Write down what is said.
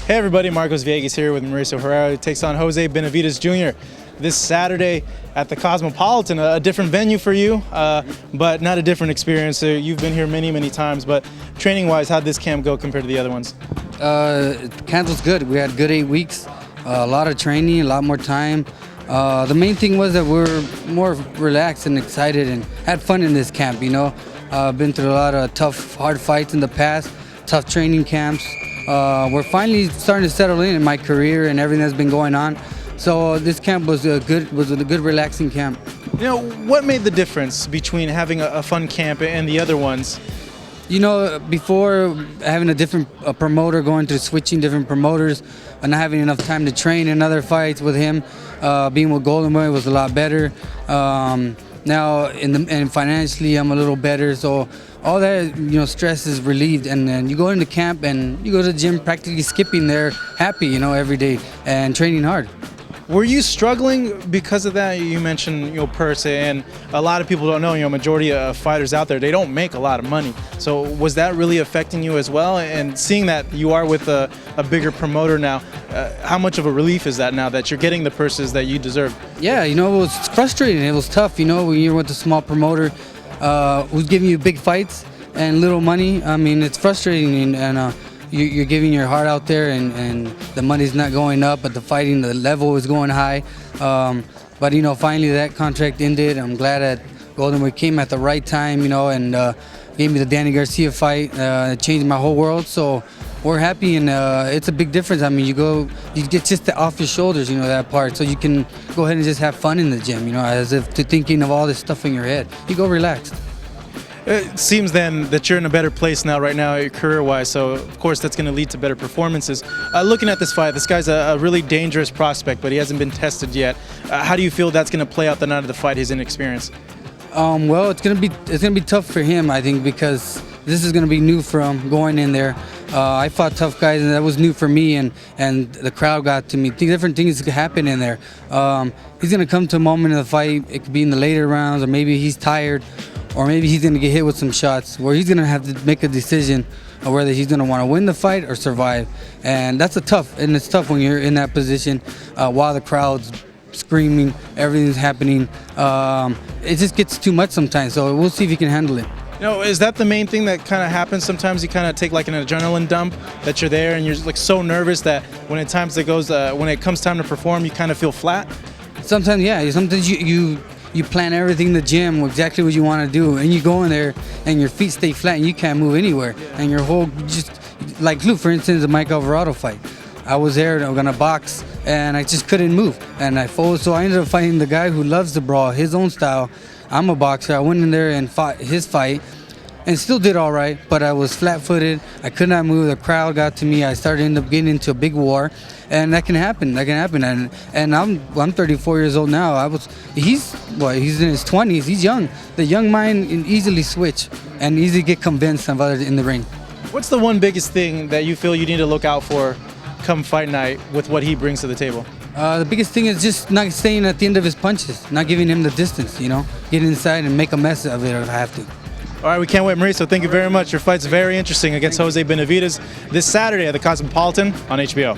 Hey everybody, Marcos Viegas here with Mauricio Herrera, who takes on Jose Benavidez Jr. this Saturday at the Cosmopolitan, a different venue for you, but not a different experience. You've been here many times, but training-wise, how'd this camp go compared to the other ones? Camp was good. We had good 8 weeks, a lot of training, a lot more time. The main thing was that we were more relaxed and excited and had fun in this camp, you know. Been through a lot of tough, hard fights in the past, tough training camps. We're finally starting to settle in my career and everything that's been going on. So this camp was a good, relaxing camp. You know, what made the difference between having a fun camp and the other ones? You know, before having a different promoter, going to switching different promoters, and not having enough time to train in other fights with him, being with Golden Boy was a lot better. Now, and financially, I'm a little better, so all that, you know, stress is relieved, and then you go into camp and you go to the gym practically skipping there, happy, you know, every day and training hard. Were you struggling because of that? You mentioned, you know, per se, and a lot of people don't know, you know, majority of fighters out there, they don't make a lot of money. So was that really affecting you as well? And seeing that you are with a bigger promoter now, how much of a relief is that now that you're getting the purses that you deserve? Yeah, you know, it was frustrating. It was tough, you know, when you're with a small promoter who's giving you big fights and little money. I mean, it's frustrating, and you're giving your heart out there, and the money's not going up, but the level is going high. But, you know, finally that contract ended. I'm glad that Golden Boy came at the right time, you know, and gave me the Danny Garcia fight. It changed my whole world. So we're happy, and it's a big difference. I mean, you get just off your shoulders, you know, that part. So you can go ahead and just have fun in the gym, you know, as if to thinking of all this stuff in your head. You go relaxed. It seems then that you're in a better place now, right now, career-wise, so of course that's going to lead to better performances. Looking at this fight, this guy's a really dangerous prospect, but he hasn't been tested yet. How do you feel that's going to play out the night of the fight, his inexperience? Well, it's gonna be tough for him, I think, because this is gonna be new for him going in there. I fought tough guys, and that was new for me, and the crowd got to me. Different things could happen in there. He's gonna come to a moment in the fight. It could be in the later rounds, or maybe he's tired, or maybe he's gonna get hit with some shots where he's gonna have to make a decision of whether he's gonna want to win the fight or survive. And it's tough when you're in that position while the crowd's screaming, everything's happening. It just gets too much sometimes, so we'll see if he can handle it. You know, is that the main thing that kind of happens? Sometimes you kind of take like an adrenaline dump, that you're there and you're like so nervous that when it comes time to perform, you kind of feel flat? Sometimes, yeah. Sometimes you plan everything in the gym, exactly what you want to do, and you go in there and your feet stay flat and you can't move anywhere. And your whole, just like Luke, for instance, the Mike Alvarado fight. I was there and I was gonna box, and I just couldn't move, and I folded. So I ended up fighting the guy who loves to brawl, his own style. I'm a boxer. I went in there and fought his fight, and still did all right. But I was flat-footed. I could not move. The crowd got to me. I ended up getting into a big war, and that can happen. And I'm 34 years old now. He's in his 20s. He's young. The young mind can easily switch and easily get convinced of others in the ring. What's the one biggest thing that you feel you need to look out for come fight night with what he brings to the table? The biggest thing is just not staying at the end of his punches, not giving him the distance, you know, get inside and make a mess of it if I have to. All right, we can't wait, Mauricio. Thank you very much. Your fight's very interesting against Jose Benavidez this Saturday at the Cosmopolitan on HBO.